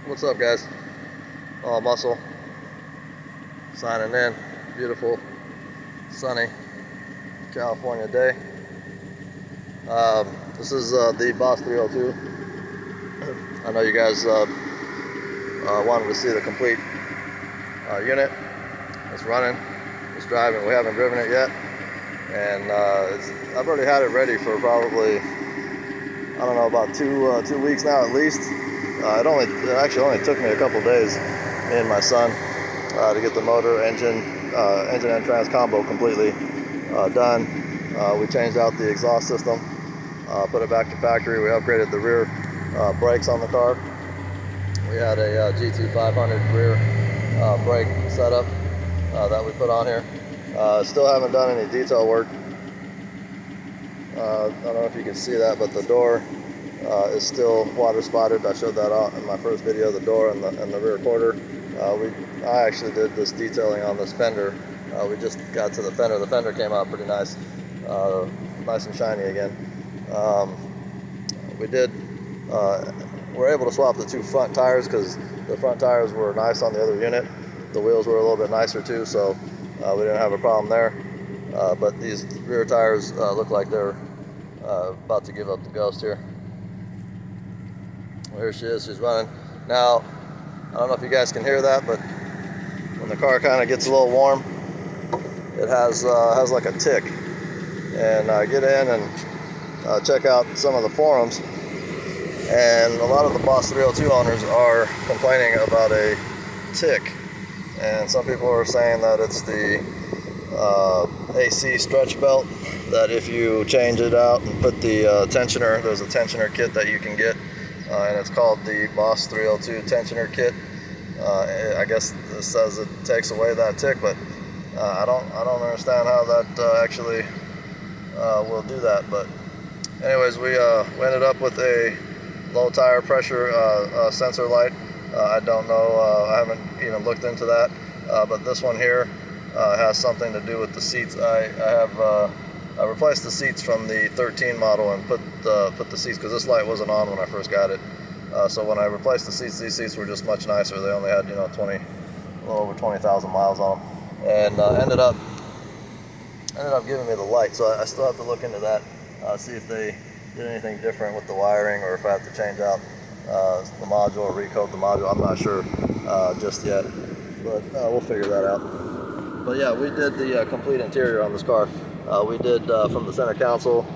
What's up, guys? All muscle signing in. Beautiful, sunny California day. This is the Boss 302. I know you guys wanted to see the complete unit. It's running, it's driving. We haven't driven it yet, and I've already had it ready for probably, I don't know, about two weeks now at least. It actually only took me a couple days, me and my son, to get the motor, engine and trans combo completely done. We changed out the exhaust system, put it back to factory. We upgraded the rear brakes on the car. We had a GT500 rear brake setup that we put on here. Still haven't done any detail work. I don't know if you can see that, but the door is still water spotted. I showed that out in my first video, the door and the rear quarter. I actually did this detailing on this fender. We just got to the fender. The fender came out pretty nice, nice and shiny again. We're able to swap the two front tires because the front tires were nice on the other unit. The wheels were a little bit nicer too, so we didn't have a problem there. But these rear tires look like they're about to give up the ghost here. Well, here she is, she's running. Now, I don't know if you guys can hear that, but when the car kind of gets a little warm, it has like a tick. And I get in and check out some of the forums, and a lot of the Boss 302 owners are complaining about a tick. And some people are saying that it's the AC stretch belt, that if you change it out and put the tensioner, there's a tensioner kit that you can get, and it's called the Boss 302 tensioner kit. I guess this says it takes away that tick, but I don't understand how that actually will do that. But anyways, we ended up with a low tire pressure sensor light. I don't know, I haven't even looked into that, but this one here has something to do with the seats. I replaced the seats from the 13 model and put the seats, because this light wasn't on when I first got it. So when I replaced the seats, these seats were just much nicer. They only had, a little over 20,000 miles on them, and ended up giving me the light. So I still have to look into that, see if they did anything different with the wiring, or if I have to change out the module or recoat the module. I'm not sure just yet, but we'll figure that out. But yeah, we did the complete interior on this car. We did from the center console,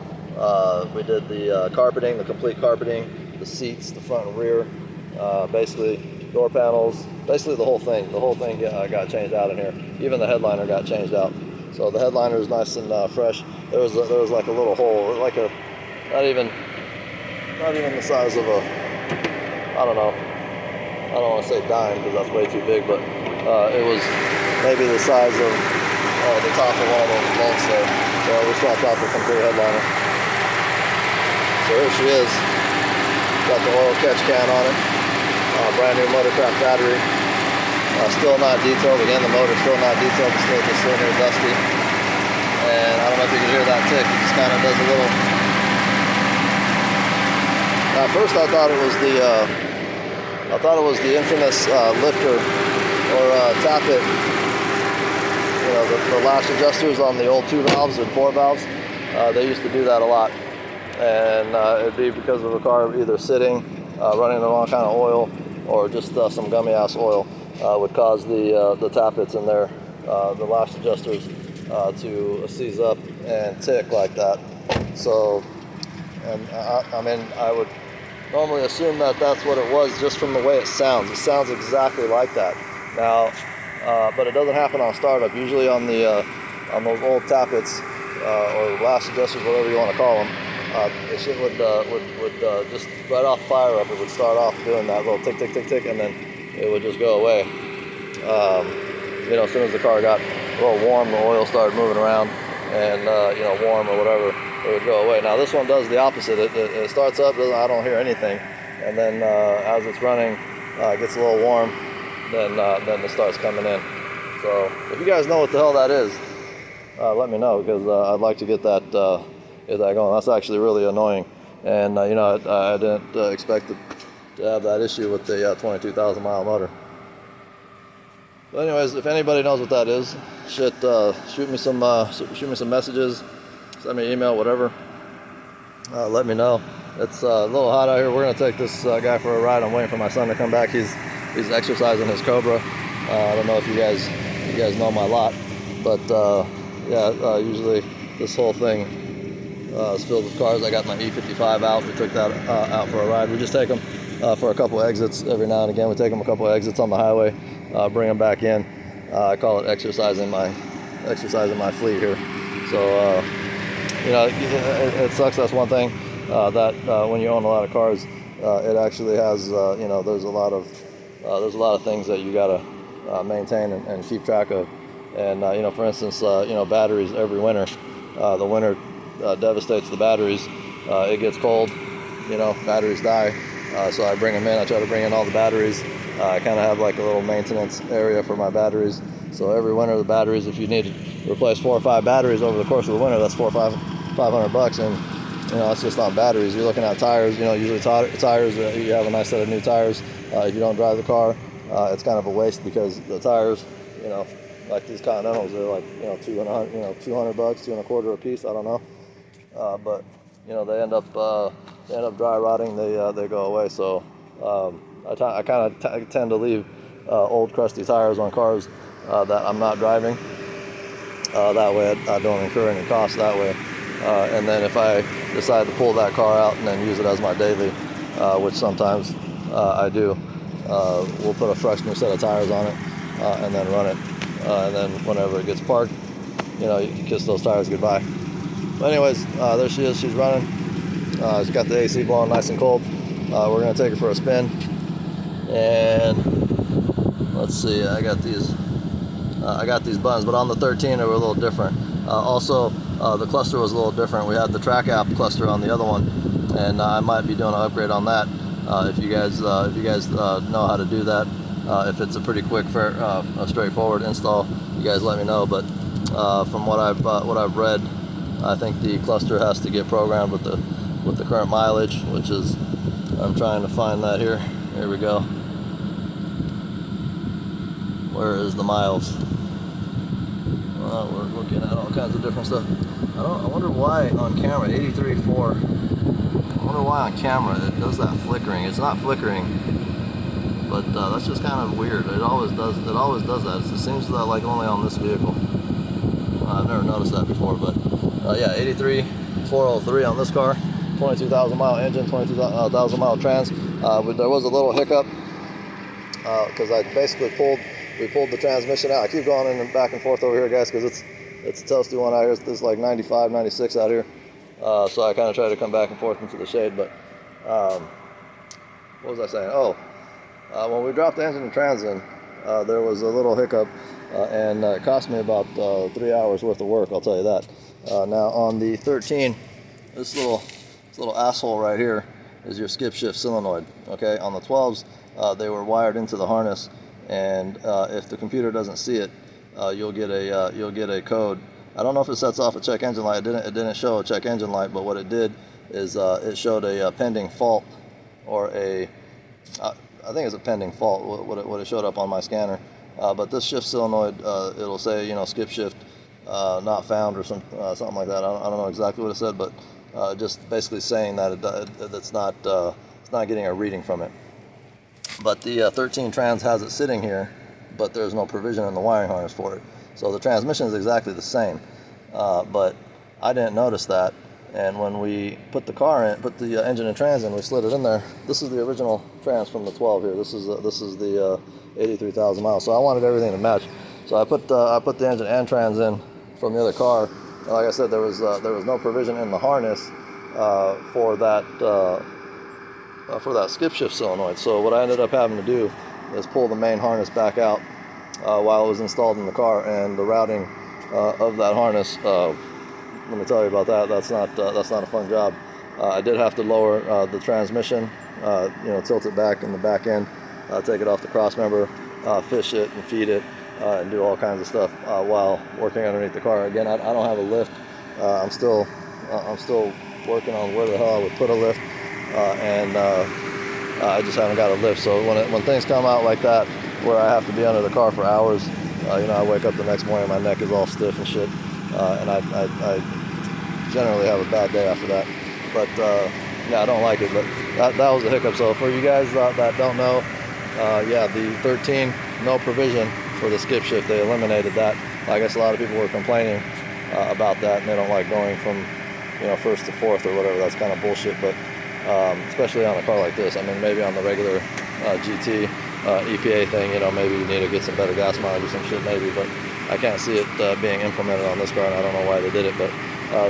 we did the carpeting, the complete carpeting, the seats, the front and rear, basically door panels, basically the whole thing. The whole thing got changed out in here. Even the headliner got changed out. So the headliner is nice and fresh. There was like a little hole, like a not even the size of a, I don't want to say dime because that's way too big, but it was maybe the size of the top of one of those bolts there. So we swapped out the complete headliner. So here she is. Got the oil catch can on it. Brand new Motorcraft battery. Still not detailed. Again, the motor's still not detailed. It's still just sitting here dusty. And I don't know if you can hear that tick. It just kind of does a little. At first, I thought it was the infamous lifter or tappet. The latch adjusters on the old 2 valves and 4 valves. They used to do that a lot, and it'd be because of the car either sitting, running the wrong kind of oil, or just some gummy ass oil would cause the tappets in there, the latch adjusters, to seize up and tick like that. So, and I would normally assume that that's what it was, just from the way it sounds. It sounds exactly like that. Now, but it doesn't happen on startup. Usually on those old tappets or latch adjusters, whatever you want to call them, the shit would just right off fire up. It would start off doing that little tick, tick, tick, tick, and then it would just go away. As soon as the car got a little warm, the oil started moving around, and warm or whatever, it would go away. Now this one does the opposite. It starts up, I don't hear anything, and then as it's running, it gets a little warm, then it starts coming in. So if you guys know what the hell that is, let me know, because I'd like to get that going. That's actually really annoying, and I didn't expect it have that issue with the 22,000 mile motor. But anyways, if anybody knows what that is, shoot me some messages, send me an email, whatever. Let me know. It's a little hot out here. We're gonna take this guy for a ride. I'm waiting for my son to come back. He's exercising his Cobra. I don't know if you guys know my lot, but usually this whole thing is filled with cars. I got my E55 out. We took that out for a ride. We just take them for a couple exits every now and again. We take them a couple exits on the highway, bring them back in. I call it exercising my fleet here. So it sucks. That's one thing that when you own a lot of cars, it actually has there's a lot of things that you gotta maintain and keep track of. And for instance, batteries every winter. The winter devastates the batteries. It gets cold, batteries die. So I bring them in. I try to bring in all the batteries. I kind of have like a little maintenance area for my batteries. So every winter, the batteries, if you need to replace 4 or 5 batteries over the course of the winter, that's $500. And it's just not batteries. You're looking at tires. Usually tires. You have a nice set of new tires. If you don't drive the car, it's kind of a waste because the tires, like these Continentals, they're like $200, $200, $225 a piece. I don't know, but they end up dry rotting. They go away. So I kind of tend to leave old crusty tires on cars that I'm not driving. That way I don't incur any costs that way. And then if I decide to pull that car out and then use it as my daily, which sometimes I do, we'll put a fresh new set of tires on it and then run it. And then whenever it gets parked, you can kiss those tires goodbye. But anyways, there she is. She's running. She's got the AC blowing nice and cold. We're going to take her for a spin. And let's see, I got these buttons, but on the 13 they were a little different. Also, the cluster was a little different. We had the track app cluster on the other one, and I might be doing an upgrade on that. If you guys know how to do that, if it's a pretty quick, straightforward install, you guys let me know. But from what I've read, I think the cluster has to get programmed with the current mileage, which is, I'm trying to find that here. Here we go. Where is the miles? We're looking at all kinds of different stuff. I wonder why on camera 83.4. I wonder why on camera it does that flickering. It's not flickering, but that's just kind of weird. It always does that. It seems that like only on this vehicle. I've never noticed that before, but 83.403 on this car. 22,000 mile engine, 22,000 mile trans. But there was a little hiccup because I basically we pulled the transmission out. I keep going in and back and forth over here, guys, because it's a toasty one out here. It's like 95, 96 out here. So I kind of try to come back and forth into the shade. But what was I saying? When we dropped the engine and trans in, there was a little hiccup, and it cost me about 3 hours worth of work. I'll tell you that. Now on the 13, this little asshole right here is your skip shift solenoid. Okay, on the 12s, they were wired into the harness. And if the computer doesn't see it, you'll get a code. I don't know if it sets off a check engine light. It didn't show a check engine light, but what it did is it showed a pending fault, or I think it's a pending fault. What it showed up on my scanner. But this shift solenoid, it'll say skip shift not found or something like that. I don't know exactly what it said, but just basically saying that it's not getting a reading from it. But the 13 trans has it sitting here, but there's no provision in the wiring harness for it. So the transmission is exactly the same, but I didn't notice that. And when we put the engine and trans in, we slid it in there. This is the original trans from the 12 here. This is the 83,000 miles. So I wanted everything to match. So I put the engine and trans in from the other car. And like I said, there was no provision in the harness for that skip shift solenoid. So what I ended up having to do is pull the main harness back out while it was installed in the car, and the routing of that harness, let me tell you about that. That's not a fun job. I did have to lower the transmission, tilt it back in the back end, take it off the cross member, fish it and feed it, and do all kinds of stuff while working underneath the car. Again, I don't have a lift. I'm still working on where the hell I would put a lift. And I just haven't got a lift. So when things come out like that, where I have to be under the car for hours, you know, I wake up the next morning, my neck is all stiff and shit, and I generally have a bad day after that. But yeah, I don't like it. But that was a hiccup. So for you guys that don't know, yeah, the 13, no provision for the skip shift. They eliminated that. I guess a lot of people were complaining about that, and they don't like going from, you know, first to fourth or whatever. That's kind of bullshit. But especially on a car like this, I mean, maybe on the regular GT EPA thing, you know, maybe you need to get some better gas mileage or some shit, maybe. But I can't see it being implemented on this car, and I don't know why they did it. But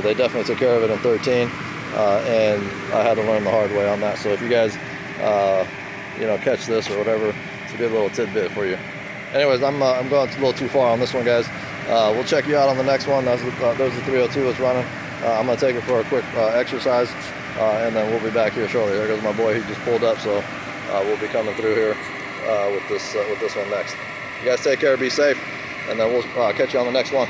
they definitely took care of it in 13, and I had to learn the hard way on that. So if you guys, you know, catch this or whatever, it's a good little tidbit for you. Anyways, I'm going a little too far on this one, guys. We'll check you out on the next one. There's the 302 that's running. I'm going to take it for a quick exercise, and then we'll be back here shortly. There goes my boy. He just pulled up, so we'll be coming through here with this one next. You guys take care, be safe, and then we'll catch you on the next one.